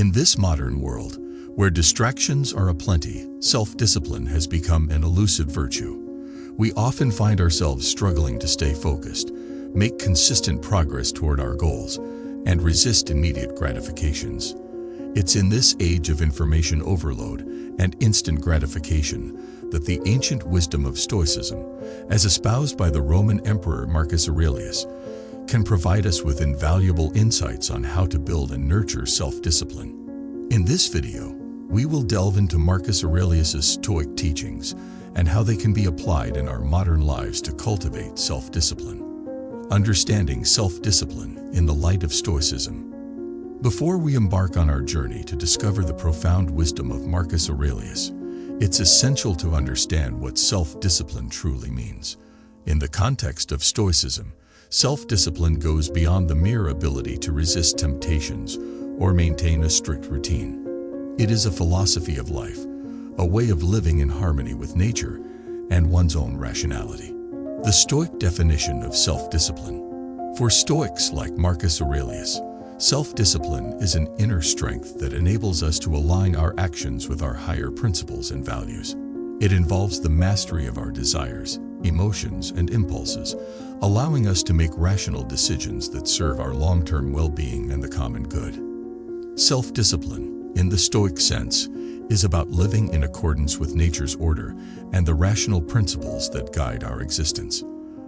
In this modern world, where distractions are aplenty, self-discipline has become an elusive virtue. We often find ourselves struggling to stay focused, make consistent progress toward our goals, and resist immediate gratifications. It's in this age of information overload and instant gratification that the ancient wisdom of Stoicism, as espoused by the Roman Emperor Marcus Aurelius, can provide us with invaluable insights on how to build and nurture self-discipline. In this video, we will delve into Marcus Aurelius' Stoic teachings and how they can be applied in our modern lives to cultivate self-discipline. Understanding self-discipline in the light of Stoicism. Before we embark on our journey to discover the profound wisdom of Marcus Aurelius, it's essential to understand what self-discipline truly means. In the context of Stoicism, self-discipline goes beyond the mere ability to resist temptations or maintain a strict routine. It is a philosophy of life, a way of living in harmony with nature and one's own rationality. The Stoic definition of self-discipline. For Stoics like Marcus Aurelius, self-discipline is an inner strength that enables us to align our actions with our higher principles and values. It involves the mastery of our desires, emotions, and impulses, allowing us to make rational decisions that serve our long-term well-being and the common good. Self-discipline, in the Stoic sense, is about living in accordance with nature's order and the rational principles that guide our existence.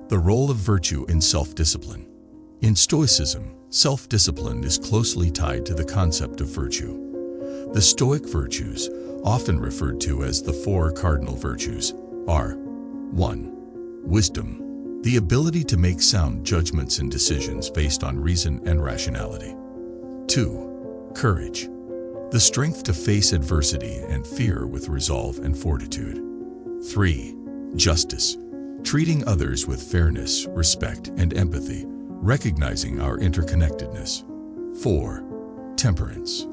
The role of virtue in self-discipline. In Stoicism, self-discipline is closely tied to the concept of virtue. The Stoic virtues, often referred to as the four cardinal virtues, are 1. Wisdom, the ability to make sound judgments and decisions based on reason and rationality. 2. Courage, the strength to face adversity and fear with resolve and fortitude. 3. Justice, treating others with fairness, respect, and empathy, recognizing our interconnectedness. 4. Temperance,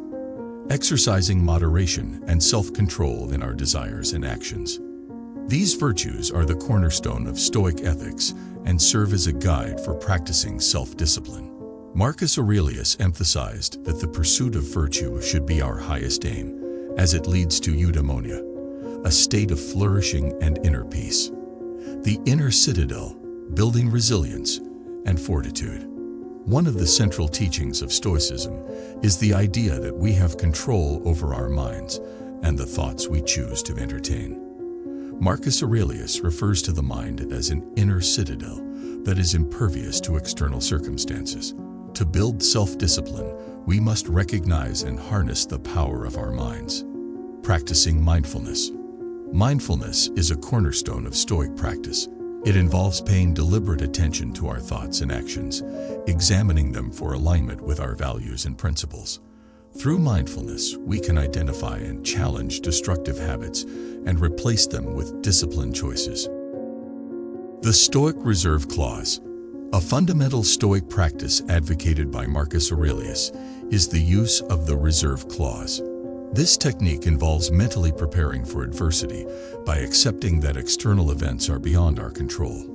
exercising moderation and self-control in our desires and actions. These virtues are the cornerstone of Stoic ethics and serve as a guide for practicing self-discipline. Marcus Aurelius emphasized that the pursuit of virtue should be our highest aim, as it leads to eudaimonia, a state of flourishing and inner peace. The inner citadel, building resilience and fortitude. One of the central teachings of Stoicism is the idea that we have control over our minds and the thoughts we choose to entertain. Marcus Aurelius refers to the mind as an inner citadel that is impervious to external circumstances. To build self-discipline, we must recognize and harness the power of our minds. Practicing mindfulness. Mindfulness is a cornerstone of Stoic practice. It involves paying deliberate attention to our thoughts and actions, examining them for alignment with our values and principles. Through mindfulness, we can identify and challenge destructive habits and replace them with disciplined choices. The Stoic Reserve Clause. A fundamental Stoic practice advocated by Marcus Aurelius is the use of the reserve clause. This technique involves mentally preparing for adversity by accepting that external events are beyond our control.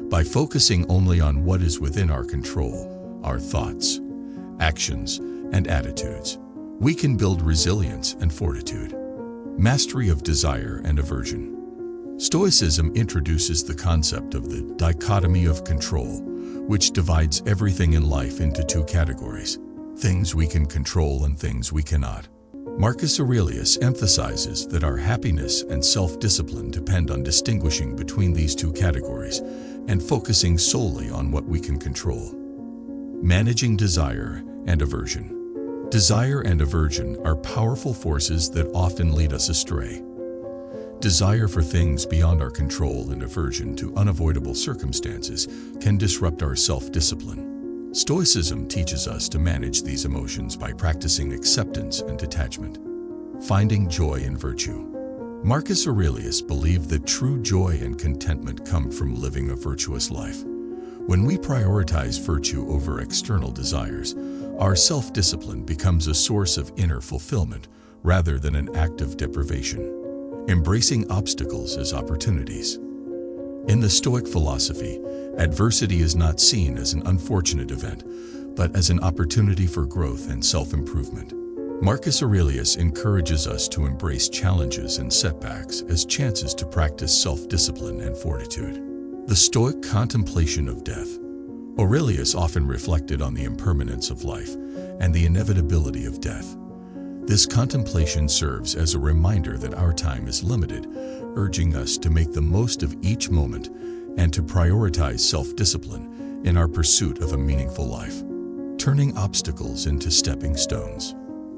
By focusing only on what is within our control, our thoughts, actions, and attitudes, we can build resilience and fortitude. Mastery of desire and aversion. Stoicism introduces the concept of the dichotomy of control, which divides everything in life into two categories: things we can control and things we cannot. Marcus Aurelius emphasizes that our happiness and self-discipline depend on distinguishing between these two categories and focusing solely on what we can control. Managing desire and aversion. Desire and aversion are powerful forces that often lead us astray. Desire for things beyond our control and aversion to unavoidable circumstances can disrupt our self-discipline. Stoicism teaches us to manage these emotions by practicing acceptance and detachment. Finding joy in virtue. Marcus Aurelius believed that true joy and contentment come from living a virtuous life. When we prioritize virtue over external desires, our self-discipline becomes a source of inner fulfillment rather than an act of deprivation. Embracing obstacles as opportunities. In the Stoic philosophy, adversity is not seen as an unfortunate event, but as an opportunity for growth and self-improvement. Marcus Aurelius encourages us to embrace challenges and setbacks as chances to practice self-discipline and fortitude. The Stoic contemplation of death. Aurelius often reflected on the impermanence of life and the inevitability of death. This contemplation serves as a reminder that our time is limited, urging us to make the most of each moment and to prioritize self-discipline in our pursuit of a meaningful life. Turning obstacles into stepping stones.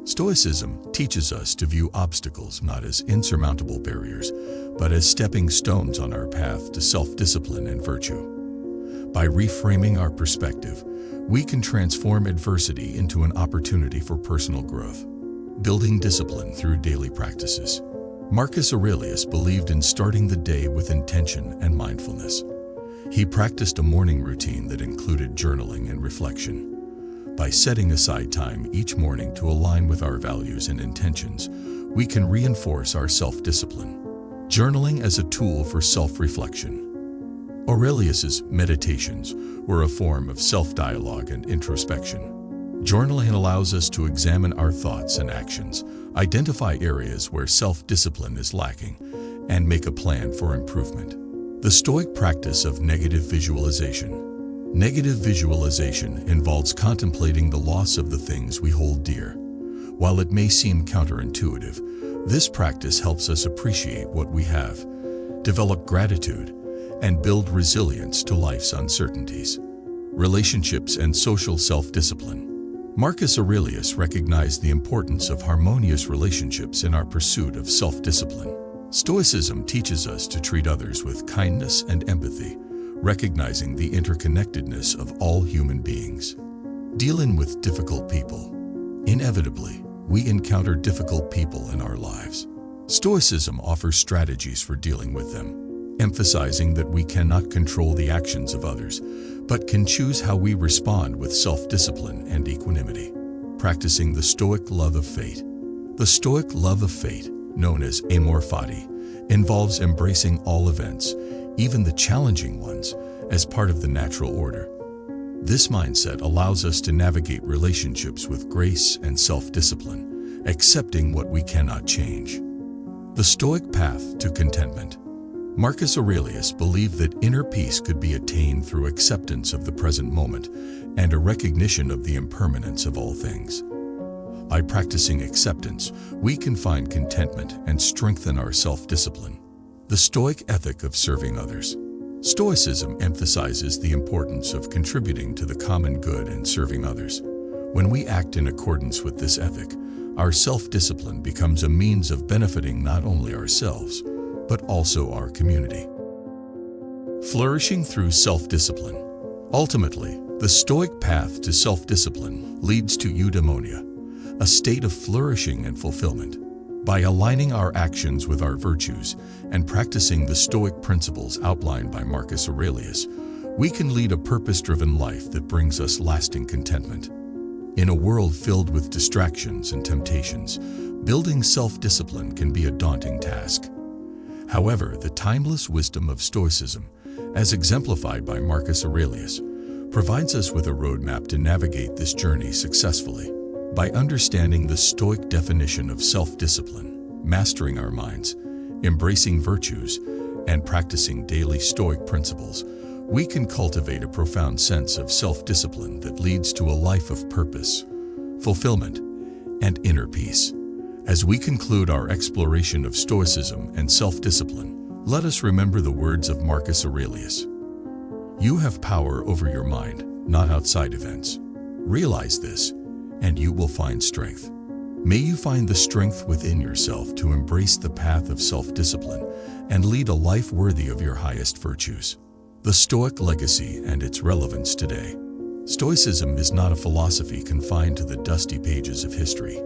Stoicism teaches us to view obstacles not as insurmountable barriers, but as stepping stones on our path to self-discipline and virtue. By reframing our perspective, we can transform adversity into an opportunity for personal growth. Building discipline through daily practices. Marcus Aurelius believed in starting the day with intention and mindfulness. He practiced a morning routine that included journaling and reflection. By setting aside time each morning to align with our values and intentions, we can reinforce our self-discipline. Journaling as a tool for self-reflection. Aurelius's meditations were a form of self-dialogue and introspection. Journaling allows us to examine our thoughts and actions, identify areas where self-discipline is lacking, and make a plan for improvement. The Stoic practice of negative visualization. Negative visualization involves contemplating the loss of the things we hold dear. While it may seem counterintuitive, this practice helps us appreciate what we have, develop gratitude, and build resilience to life's uncertainties. Relationships and social self-discipline. Marcus Aurelius recognized the importance of harmonious relationships in our pursuit of self-discipline. Stoicism teaches us to treat others with kindness and empathy, recognizing the interconnectedness of all human beings. Dealing with difficult people. Inevitably, we encounter difficult people in our lives. Stoicism offers strategies for dealing with them, emphasizing that we cannot control the actions of others, but can choose how we respond with self-discipline and equanimity. Practicing the Stoic love of fate. The Stoic love of fate, known as amor fati, involves embracing all events, even the challenging ones, as part of the natural order. This mindset allows us to navigate relationships with grace and self-discipline, accepting what we cannot change. The Stoic path to contentment. Marcus Aurelius believed that inner peace could be attained through acceptance of the present moment and a recognition of the impermanence of all things. By practicing acceptance, we can find contentment and strengthen our self-discipline. The Stoic ethic of serving others. Stoicism emphasizes the importance of contributing to the common good and serving others. When we act in accordance with this ethic, our self-discipline becomes a means of benefiting not only ourselves, but also our community. Flourishing through self-discipline. Ultimately, the Stoic path to self-discipline leads to eudaimonia, a state of flourishing and fulfillment. By aligning our actions with our virtues and practicing the Stoic principles outlined by Marcus Aurelius, we can lead a purpose-driven life that brings us lasting contentment. In a world filled with distractions and temptations, building self-discipline can be a daunting task. However, the timeless wisdom of Stoicism, as exemplified by Marcus Aurelius, provides us with a roadmap to navigate this journey successfully. By understanding the Stoic definition of self-discipline, mastering our minds, embracing virtues, and practicing daily Stoic principles, we can cultivate a profound sense of self-discipline that leads to a life of purpose, fulfillment, and inner peace. As we conclude our exploration of Stoicism and self-discipline, let us remember the words of Marcus Aurelius. You have power over your mind, not outside events. Realize this, and you will find strength. May you find the strength within yourself to embrace the path of self-discipline and lead a life worthy of your highest virtues. The Stoic legacy and its relevance today. Stoicism is not a philosophy confined to the dusty pages of history.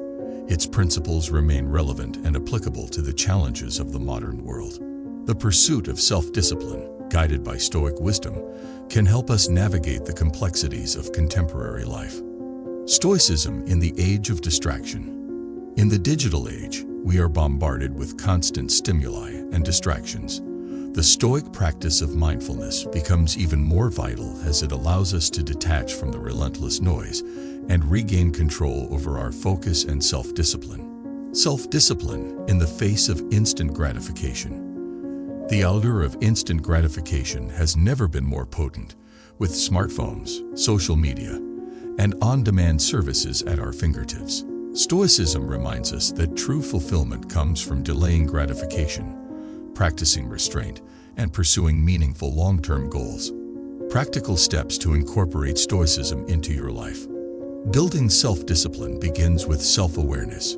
Its principles remain relevant and applicable to the challenges of the modern world. The pursuit of self-discipline, guided by Stoic wisdom, can help us navigate the complexities of contemporary life. Stoicism in the age of distraction. In the digital age, we are bombarded with constant stimuli and distractions. The Stoic practice of mindfulness becomes even more vital as it allows us to detach from the relentless noise and regain control over our focus and self-discipline. Self-discipline in the face of instant gratification. The allure of instant gratification has never been more potent, with smartphones, social media, and on-demand services at our fingertips. Stoicism reminds us that true fulfillment comes from delaying gratification, practicing restraint, and pursuing meaningful long-term goals. Practical steps to incorporate Stoicism into your life. Building self-discipline begins with self-awareness.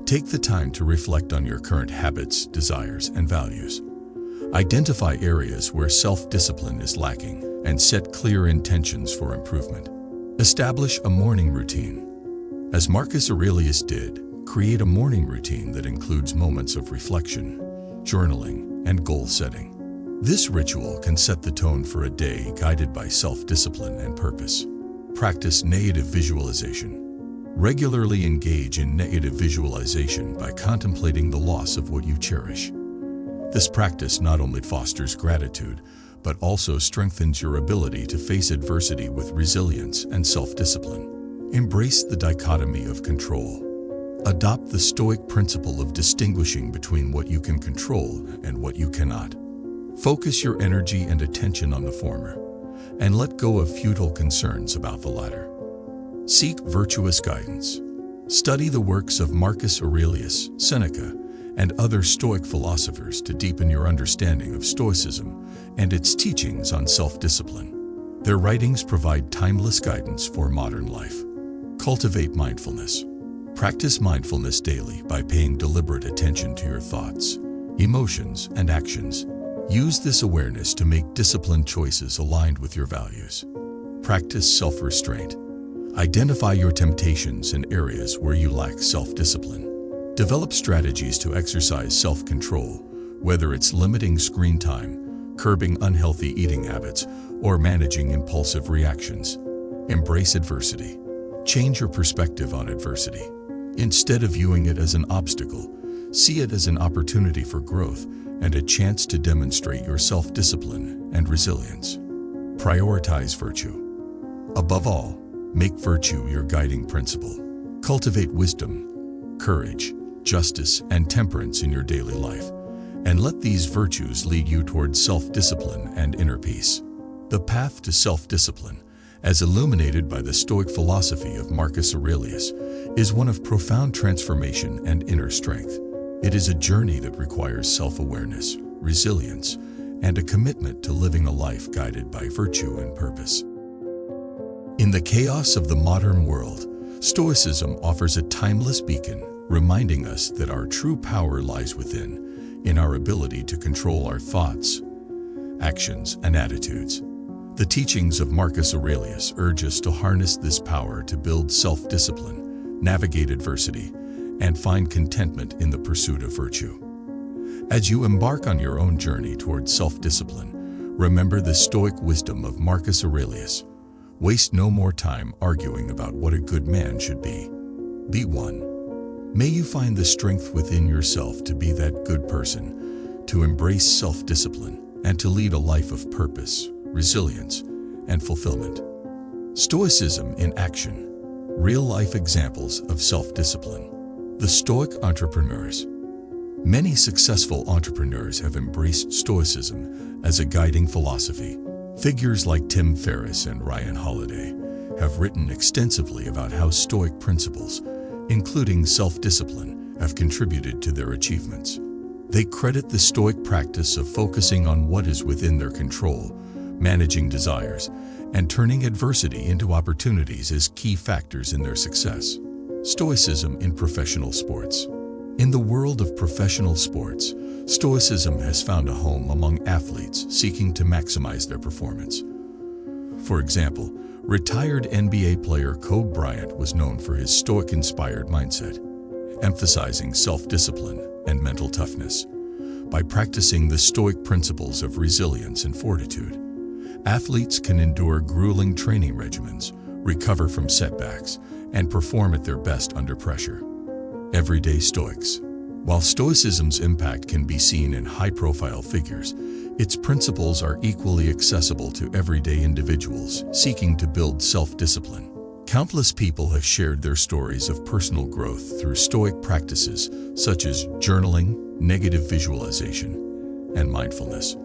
Take the time to reflect on your current habits, desires, and values. Identify areas where self-discipline is lacking and set clear intentions for improvement. Establish a morning routine. As Marcus Aurelius did, create a morning routine that includes moments of reflection, journaling, and goal setting. This ritual can set the tone for a day guided by self-discipline and purpose. Practice negative visualization. Regularly engage in negative visualization by contemplating the loss of what you cherish. This practice not only fosters gratitude, but also strengthens your ability to face adversity with resilience and self-discipline. Embrace the dichotomy of control. Adopt the Stoic principle of distinguishing between what you can control and what you cannot. Focus your energy and attention on the former, and let go of futile concerns about the latter. Seek virtuous guidance. Study the works of Marcus Aurelius, Seneca, and other Stoic philosophers to deepen your understanding of Stoicism and its teachings on self-discipline. Their writings provide timeless guidance for modern life. Cultivate mindfulness. Practice mindfulness daily by paying deliberate attention to your thoughts, emotions, and actions. Use this awareness to make disciplined choices aligned with your values. Practice self-restraint. Identify your temptations and areas where you lack self-discipline. Develop strategies to exercise self-control, whether it's limiting screen time, curbing unhealthy eating habits, or managing impulsive reactions. Embrace adversity. Change your perspective on adversity. Instead of viewing it as an obstacle, see it as an opportunity for growth and a chance to demonstrate your self-discipline and resilience. Prioritize virtue. Above all, make virtue your guiding principle. Cultivate wisdom, courage, justice, and temperance in your daily life, and let these virtues lead you towards self-discipline and inner peace. The path to self-discipline, as illuminated by the Stoic philosophy of Marcus Aurelius, is one of profound transformation and inner strength. It is a journey that requires self-awareness, resilience, and a commitment to living a life guided by virtue and purpose. In the chaos of the modern world, Stoicism offers a timeless beacon, reminding us that our true power lies within, in our ability to control our thoughts, actions, and attitudes. The teachings of Marcus Aurelius urge us to harness this power to build self-discipline, navigate adversity, and find contentment in the pursuit of virtue. As you embark on your own journey towards self-discipline, remember the Stoic wisdom of Marcus Aurelius. Waste no more time arguing about what a good man should be. Be one. May you find the strength within yourself to be that good person, to embrace self-discipline, and to lead a life of purpose, resilience, and fulfillment. Stoicism in action. Real-life examples of self-discipline. The Stoic entrepreneurs. Many successful entrepreneurs have embraced Stoicism as a guiding philosophy. Figures like Tim Ferriss and Ryan Holiday have written extensively about how Stoic principles, including self-discipline, have contributed to their achievements. They credit the Stoic practice of focusing on what is within their control, managing desires, and turning adversity into opportunities as key factors in their success. Stoicism in professional sports. In the world of professional sports, Stoicism has found a home among athletes seeking to maximize their performance. For example, retired NBA player Kobe Bryant was known for his Stoic-inspired mindset, emphasizing self-discipline and mental toughness. By practicing the Stoic principles of resilience and fortitude, athletes can endure grueling training regimens, recover from setbacks, and perform at their best under pressure. Everyday Stoics. While Stoicism's impact can be seen in high-profile figures, its principles are equally accessible to everyday individuals seeking to build self-discipline. Countless people have shared their stories of personal growth through Stoic practices such as journaling, negative visualization, and mindfulness.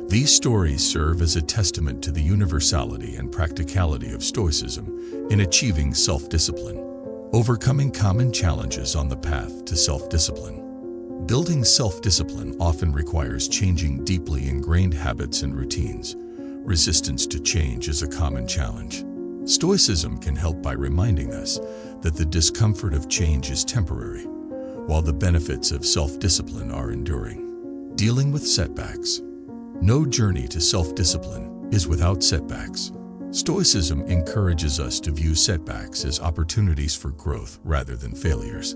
These stories serve as a testament to the universality and practicality of Stoicism in achieving self-discipline, overcoming common challenges on the path to self-discipline. Building self-discipline often requires changing deeply ingrained habits and routines. Resistance to change is a common challenge. Stoicism can help by reminding us that the discomfort of change is temporary, while the benefits of self-discipline are enduring. Dealing with setbacks. No journey to self-discipline is without setbacks. Stoicism encourages us to view setbacks as opportunities for growth rather than failures.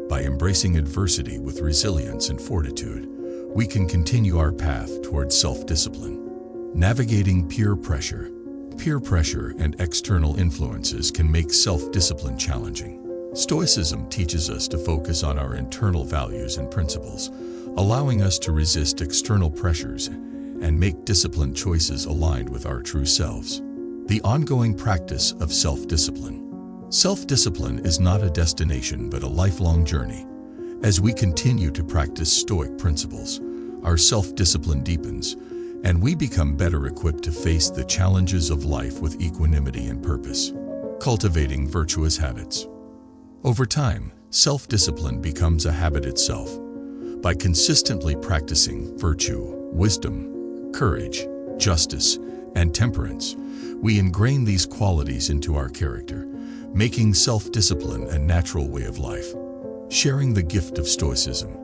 By embracing adversity with resilience and fortitude, we can continue our path towards self-discipline. Navigating peer pressure. Peer pressure and external influences can make self-discipline challenging. Stoicism teaches us to focus on our internal values and principles, allowing us to resist external pressures and make disciplined choices aligned with our true selves. The ongoing practice of self-discipline. Self-discipline is not a destination but a lifelong journey. As we continue to practice Stoic principles, our self-discipline deepens, and we become better equipped to face the challenges of life with equanimity and purpose. Cultivating virtuous habits. Over time, self-discipline becomes a habit itself. By consistently practicing virtue, wisdom, courage, justice, and temperance, we ingrain these qualities into our character, making self-discipline a natural way of life. Sharing the gift of Stoicism.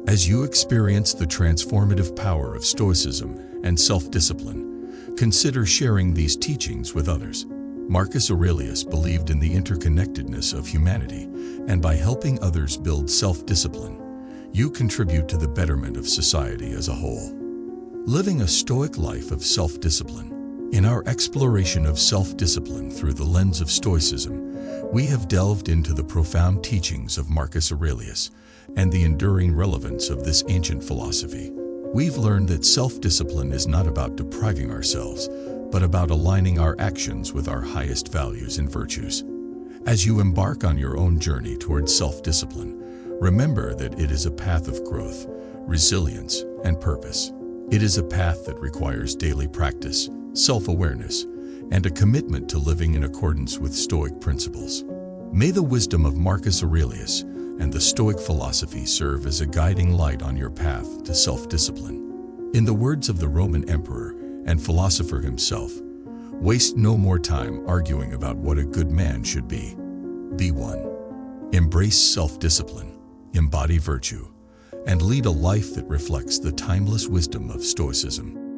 As you experience the transformative power of Stoicism and self-discipline, consider sharing these teachings with others. Marcus Aurelius believed in the interconnectedness of humanity, and by helping others build self-discipline, you contribute to the betterment of society as a whole. Living a Stoic life of self-discipline. In our exploration of self-discipline through the lens of Stoicism, we have delved into the profound teachings of Marcus Aurelius and the enduring relevance of this ancient philosophy. We've learned that self-discipline is not about depriving ourselves, but about aligning our actions with our highest values and virtues. As you embark on your own journey towards self-discipline, remember that it is a path of growth, resilience, and purpose. It is a path that requires daily practice, self-awareness, and a commitment to living in accordance with Stoic principles. May the wisdom of Marcus Aurelius and the Stoic philosophy serve as a guiding light on your path to self-discipline. In the words of the Roman emperor and philosopher himself, waste no more time arguing about what a good man should be. Be one. Embrace self-discipline, embody virtue, and lead a life that reflects the timeless wisdom of Stoicism.